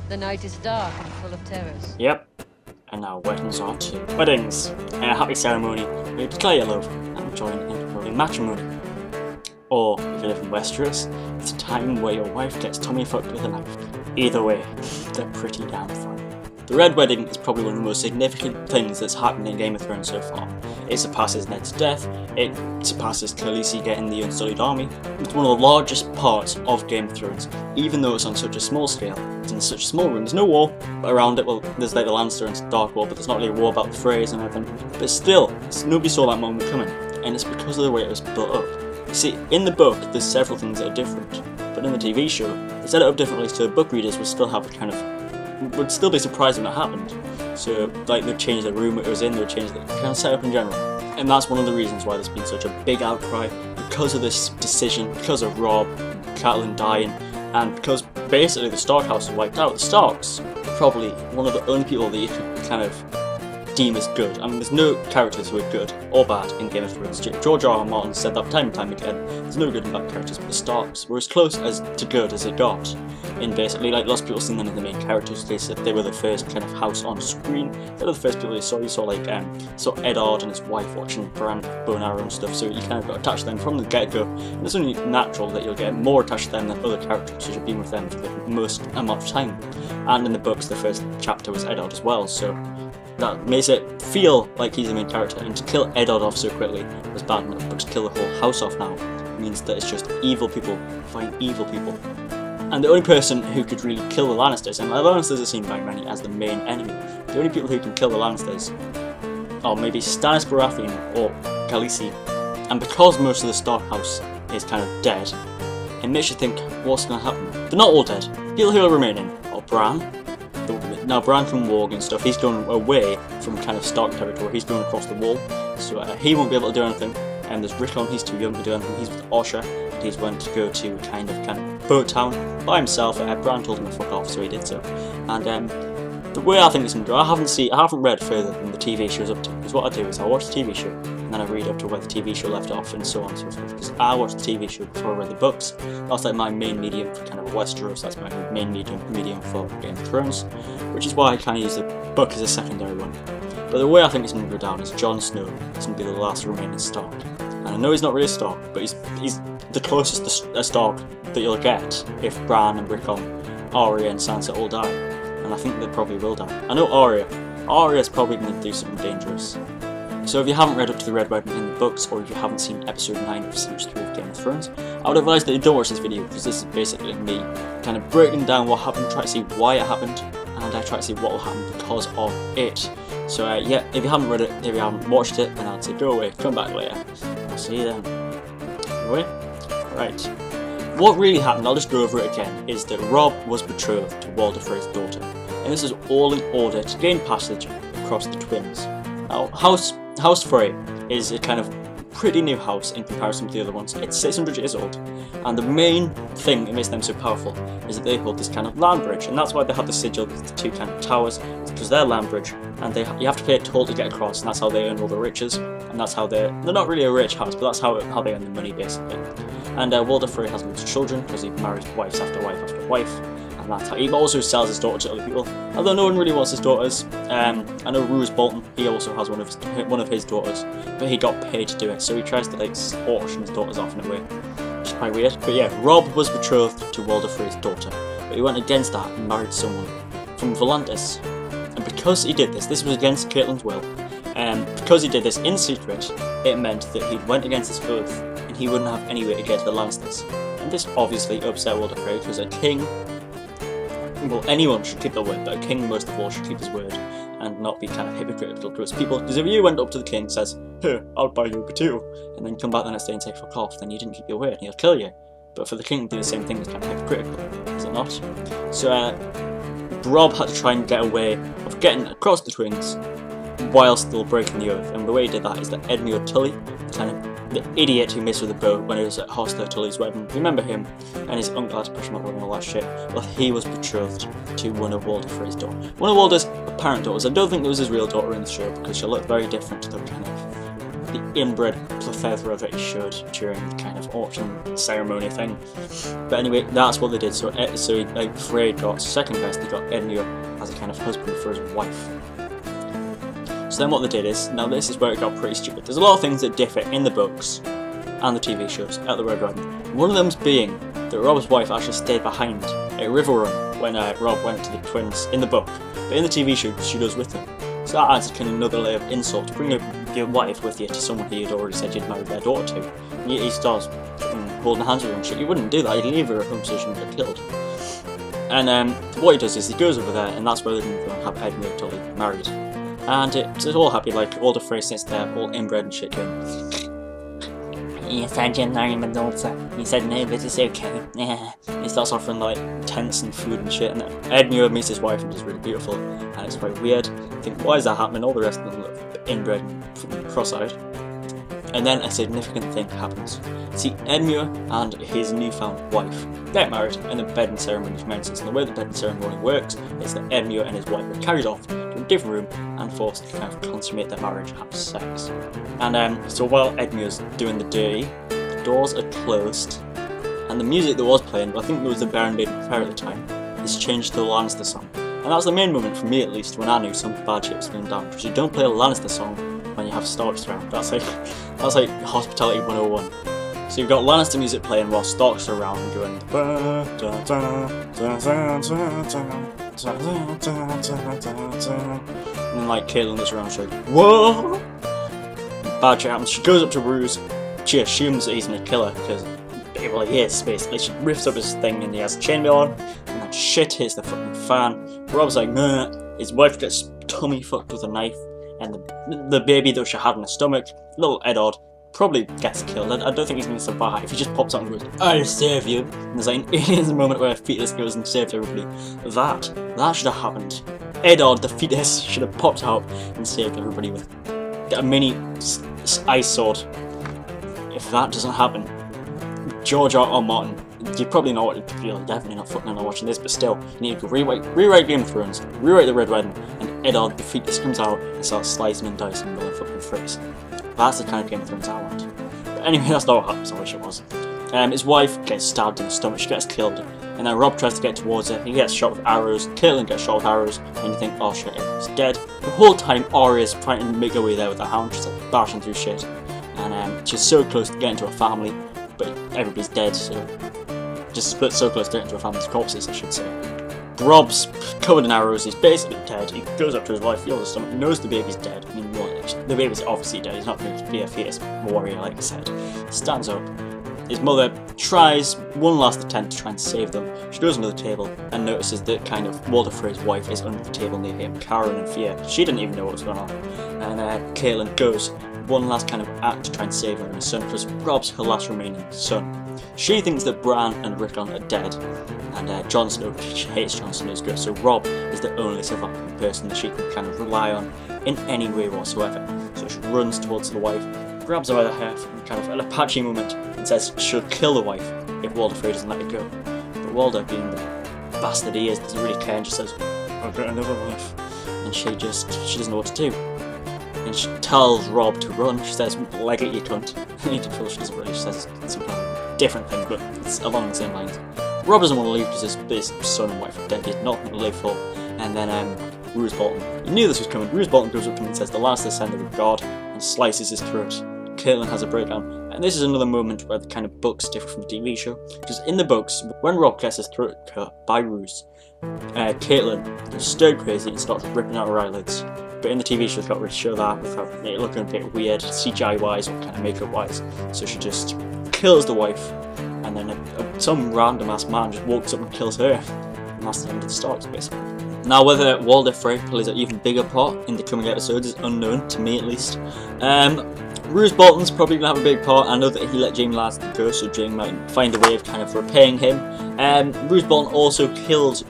The night is dark and full of terrors. Yep. And now weddings are too. Weddings! A happy ceremony where you declare your love and join in holy matrimony. Or, if you live in Westeros, it's a time where your wife gets tummy fucked with a knife. Either way, they're pretty damn fun. The Red Wedding is probably one of the most significant things that's happened in Game of Thrones so far. It surpasses Ned's death, it surpasses Khaleesi getting the Unsullied Army. It's one of the largest parts of Game of Thrones, even though it's on such a small scale. It's in such a small room, there's no war around it. Well, there's like the Lannister and Stark War, but there's not really a war about the Freys and everything. But still, nobody saw that moment coming, and it's because of the way it was built up. You see, in the book, there's several things that are different, but in the TV show, they set it up differently so book readers would still have a kind of would still be surprised when it happened. So, like, they'd change the room it was in, they'd change the kind of setup in general. And that's one of the reasons why there's been such a big outcry, because of this decision, because of Robb, Catelyn dying, and because basically the Stark house was wiped out. The Starks are probably one of the only people that you could kind of deem as good. I mean, there's no characters who are good or bad in Game of Thrones. George R. R. Martin said that time and time again. There's no good and bad characters, but the Starks were as close as to good as it got. In basically, like, lots of people seen them as the main characters. They said they were the first kind of house on screen. They were the first people you saw. You saw like Eddard and his wife watching Bran bow and arrow and stuff. So you kind of got attached to them from the get-go. And it's only natural that you'll get more attached to them than other characters because you've been with them for the most amount of time. And in the books, the first chapter was Eddard as well. So that makes it feel like he's the main character, and to kill Eddard off so quickly was bad enough, but to kill the whole house off now means that it's just evil people fighting evil people. And the only person who could really kill the Lannisters, and the Lannisters are seen by many as the main enemy, the only people who can kill the Lannisters are maybe Stannis Baratheon or Khaleesi. And because most of the Stark house is kind of dead, it makes you think, what's going to happen? They're not all dead. People who are remaining are Bran. Now Bran can walk and stuff, he's going away from kind of Stark territory, he's going across the wall, so he won't be able to do anything. And there's Rickon, he's too young to do anything, he's with Osha, and he's went to go to kind of boat town by himself. Bran told him to fuck off, so he did so. And the way I think it's going to go, I haven't read further than the TV show's up to, because what I do is I watch the TV show, and then I read up to where the TV show left off, and so on and so forth, because I watched the TV show before I read the books. That's like my main medium for kind of Westeros, that's my main medium for Game of Thrones, which is why I kind of use the book as a secondary one. But the way I think it's going to go down is Jon Snow is going to be the last remaining Stark. And I know he's not really a Stark, but he's the closest to a Stark that you'll get if Bran and Rickon, Arya and Sansa all die. And I think they probably will die. I know Arya's probably going to do something dangerous. So if you haven't read up to the Red Wedding in the books, or if you haven't seen episode 9 of series 3 of Game of Thrones, I would advise that you don't watch this video, because this is basically me kind of breaking down what happened, try to see why it happened, and I try to see what will happen because of it. So yeah, if you haven't read it, if you haven't watched it, then I'd say go away, come back later. I'll see you then. Anyway, right. What really happened, I'll just go over it again, is that Robb was betrothed to Walder Frey's daughter, and this is all in order to gain passage across the Twins. Now, House Frey is a kind of pretty new house in comparison to the other ones. It's 600 years old, and the main thing that makes them so powerful is that they hold this kind of land bridge, and that's why they have the sigil with the two kind of towers, because they're land bridge, and you have to pay a toll to get across, and that's how they earn all the riches, and that's how they're not really a rich house, but that's how they earn the money basically. And Walder Frey has lots of children because he marries wife after wife after wife, and that's how he also sells his daughter to other people. Although no one really wants his daughters. I know Roose Bolton, he also has one of his daughters, but he got paid to do it, so he tries to like auction his daughters off in a way, which is quite weird. But yeah, Robb was betrothed to Walder Frey's daughter, but he went against that and married someone from Volantis. And because he did this was against Catelyn's will, and because he did this in secret, it meant that he went against his oath, and he wouldn't have any way to get to the Lannisters. And this obviously upset Walder Frey, because a king, well, anyone should keep their word, but a king most of all should keep his word and not be kind of hypocritical to his people. Because if you went up to the king and says, "Hey, I'll buy you a potato," and then come back the next day and say "fuck off," then you didn't keep your word and he'll kill you. But for the king to do the same thing is kind of hypocritical, is it not? So Robb had to try and get a way of getting across the Twins while still breaking the oath, and the way he did that is that Edmure Tully, kind of the idiot who missed with the boat when he was at Hoster Tully's wedding, remember him? And his uncle had to push him over and all that shit. Well, he was betrothed to one of Walder Frey's daughters. One of Walder's apparent daughters. I don't think it was his real daughter in the show, because she looked very different to the kind of the inbred plethora that he showed during the kind of auction ceremony thing. But anyway, that's what they did. So like Frey got second best. They got Edmure as a kind of husband for his wife. So then what they did is, now this is where it got pretty stupid. There's a lot of things that differ in the books and the TV shows at the Red Wedding. One of them's being that Rob's wife actually stayed behind at River Run when Rob went to the twins in the book, but in the TV show she goes with them. So that adds kind of another layer of insult to bring your wife with you to someone who you'd already said you'd married their daughter to. And he starts holding hands with her and shit. You wouldn't do that, you'd leave her at home so she wouldn't get killed. And what he does is he goes over there, and that's where they're going to have Edmure totally married. And it's all happy, like all the Frey sits there, all inbred and shit going, "Yes, I did marry my daughter." He said, "No, but it's okay." Yeah. He starts offering like tents and food and shit, and Edmure meets his wife and she's really beautiful, and it's quite weird. I think, why is that happening? All the rest of them look inbred and cross-eyed. And then a significant thing happens. See, Edmure and his newfound wife get married, and the wedding ceremony commences. And the way the wedding ceremony works is that Edmure and his wife are carried off to a different room and forced to kind of consummate their marriage and have sex. And so while Edmure's doing the dirty, the doors are closed, and the music that was playing, I think it was the Baron Maiden Fair at the time, is changed to the Lannister song. And that was the main moment for me, at least, when I knew some bad shit was going down. Because you don't play a Lannister song when you have Starks around. That's like hospitality 101. So you've got Lannister music playing while Starks are around going, and then like Caitlyn is around, she's like, "Whoa!" And bad shit happens. She goes up to Roose. She assumes that he's gonna kill her because, well, he is basically. She rips up his thing and he has a chainmail on, and then shit hits the fucking fan. Rob's like, "Nah." His wife gets tummy fucked with a knife, and the baby that she had in her stomach, little Eddard, probably gets killed. I don't think he's going to survive. He just pops out and goes, "I'll save you." And there's like an alien's moment where a fetus goes and saves everybody. That should have happened. Eddard, the fetus, should have popped out and saved everybody with a mini ice sword. If that doesn't happen, George R. R. Martin, you probably know what you're definitely not fucking not watching this, but still, you need to go rewrite Game of Thrones, rewrite the Red Wedding, and Eddard, the fetus, comes out and starts slicing and dicing motherfucking Freys. That's the kind of Game of Thrones I want. But anyway, that's not what happens, I wish it was. His wife gets stabbed in the stomach, she gets killed, and then Rob tries to get towards her, he gets shot with arrows, Caitlyn gets shot with arrows, and you think, oh shit, he's dead. The whole time Arya's trying to make her way there with the hound, she's like bashing through shit, and she's so close to getting to her family, but everybody's dead, so just so close to getting to her family's corpses, I should say. Rob's covered in arrows, he's basically dead. He goes up to his wife, feels his stomach, knows the baby's dead. I mean, the baby's obviously dead, he's not going to be a fierce warrior like I said. He stands up. His mother tries one last attempt to try and save them. She goes under the table and notices that kind of Walder Frey's wife is under the table near him, cowering in fear. She didn't even know what was going on. And Caitlyn goes one last kind of act to try and save her and her son, because Rob's her last remaining son. She thinks that Bran and Rickon are dead, and Jon Snow, she hates Jon Snow's good, so Rob is the only surviving person that she can kind of rely on in any way whatsoever. So she runs towards the wife, grabs her by the hair, and kind of an Apache moment, and says she'll kill the wife if Walder Frey doesn't let her go. But Walder, being the bastard he is, doesn't really care and just says, "I've got another wife," and she doesn't know what to do. And she tells Rob to run. She says, "Leg it, you cunt." She doesn't really. She says some kind of different thing, but it's along the same lines. Rob doesn't want to leave because his son and wife are dead. He's nothing to live for. And then Roose Bolton. He knew this was coming. Roose Bolton goes up to him and says, "The last descendant of God," and slices his throat. Caitlyn has a breakdown. And this is another moment where the kind of books differ from the TV show. Because in the books, when Rob gets his throat cut by Roose, Caitlyn goes stir crazy and starts ripping out her eyelids. But in the TV show, it's got to show that without it looking a bit weird, CGI wise or kind of makeup wise. So she just kills the wife, and then some random ass man just walks up and kills her. And that's the end of the Starks, basically. Now, whether Walder Frey plays an even bigger part in the coming episodes is unknown, to me at least. Roose Bolton's probably going to have a big part. I know that he let Jaime Lannister go, so Jaime might find a way of kind of repaying him. Roose Bolton also killed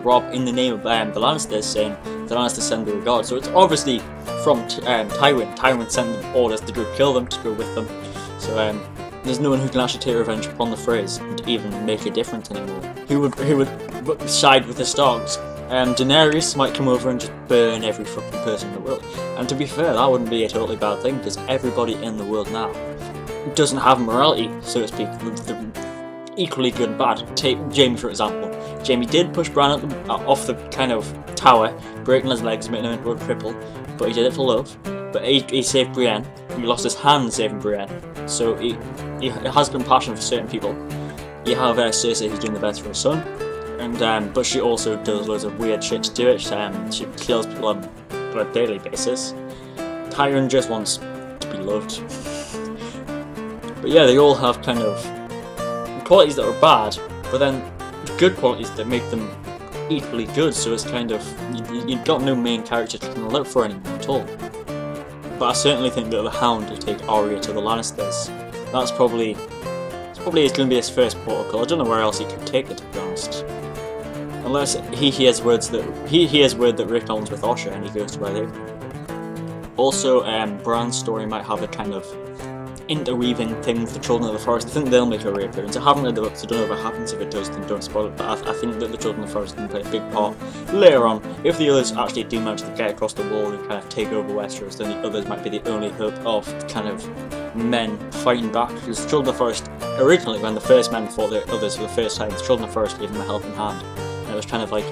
Rob in the name of the Lannisters, saying the Lannisters send the regard. So it's obviously from Tywin. Tywin sent them orders to go kill them, to go with them. So there's no one who can actually take revenge upon the Freys and even make a difference anymore. Who would side with the Starks Daenerys might come over and just burn every fucking person in the world. And to be fair, that wouldn't be a totally bad thing, because everybody in the world now doesn't have morality, so to speak. They're equally good and bad. Take Jaime for example. Jaime did push Bran off the kind of tower, breaking his legs, making him into a cripple, but he did it for love. But he saved Brienne. He lost his hand saving Brienne, so he has compassion for certain people. You have Cersei, who's doing the best for her son, and but she also does loads of weird shit to do it. She kills people on a daily basis. Tyrion just wants to be loved. But yeah, they all have kind of qualities that are bad, but then good qualities that make them equally good. So it's kind of you've got no main character to kind of look for anymore at all. But I certainly think that the Hound will take Arya to the Lannisters. That's probably going to be his first protocol. I don't know where else he could take it, to be honest. Unless he hears word that Rickon's with Osha and he goes to where they go. Also, Bran's story might have a kind of interweaving thing with the Children of the Forest. I think they'll make a reappearance. I haven't read the books, so I don't know what happens. If it does, then don't spoil it. But I think that the Children of the Forest can play a big part later on. If the others actually do manage to get across the wall and kind of take over Westeros, then the others might be the only hope of kind of men fighting back. Because the Children of the Forest, originally when the first men fought the others for the first time, the Children of the Forest gave them a helping hand. And it was kind of like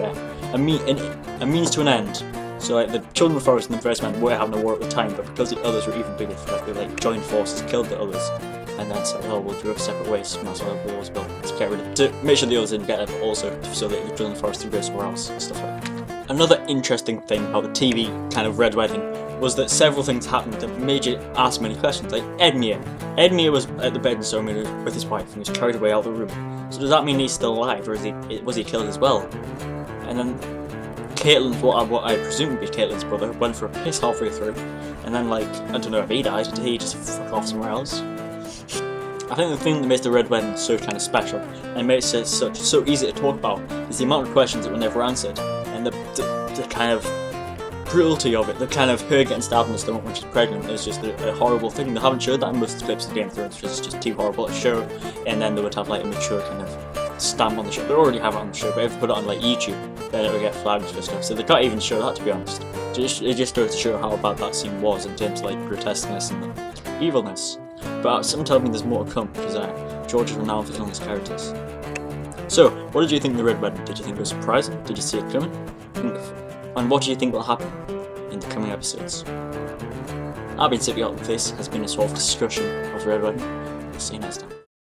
a means to an end. So like the Children of the Forest and the First Men were having a war at the time, but because the others were even bigger threat, they like joined forces, killed the others, and then said, "Oh, we'll go separate ways." And that's why the war was built, to get rid of, to make sure the others didn't get it, but also so that the Children of the Forest could go somewhere else and stuff like that. Another interesting thing about the TV kind of Red Wedding was that several things happened that made you ask many questions. Like Edmure. Edmure was at the bed ceremony with his wife and was carried away out of the room. So does that mean he's still alive, or was he killed as well? And then Caitlyn, what I presume would be Caitlyn's brother, went for a piss halfway through, and then like, I don't know if he died, did he just fuck off somewhere else? I think the thing that makes the Red Wedding so kind of special, and makes it so easy to talk about, is the amount of questions that were never answered, and the kind of cruelty of it, the kind of her getting stabbed in the stomach when she's pregnant is just a horrible thing. They haven't showed that in most of the clips of Game of Thrones, because it's just too horrible to show, and then they would have like a mature kind of stamp on the show. They already have it on the show, but if they put it on like YouTube, then it would get flagged for stuff, so they can't even show that, to be honest. It just goes to show how bad that scene was in terms of like grotesqueness and evilness. But some tell me there's more to come, because George is renowned for killing his characters. So, what did you think of the Red Wedding? Did you think it was surprising? Did you see it coming? And what do you think will happen in the coming episodes? I've been Sippy Out, and this has been a sort of discussion of the Red Wedding. See you next time.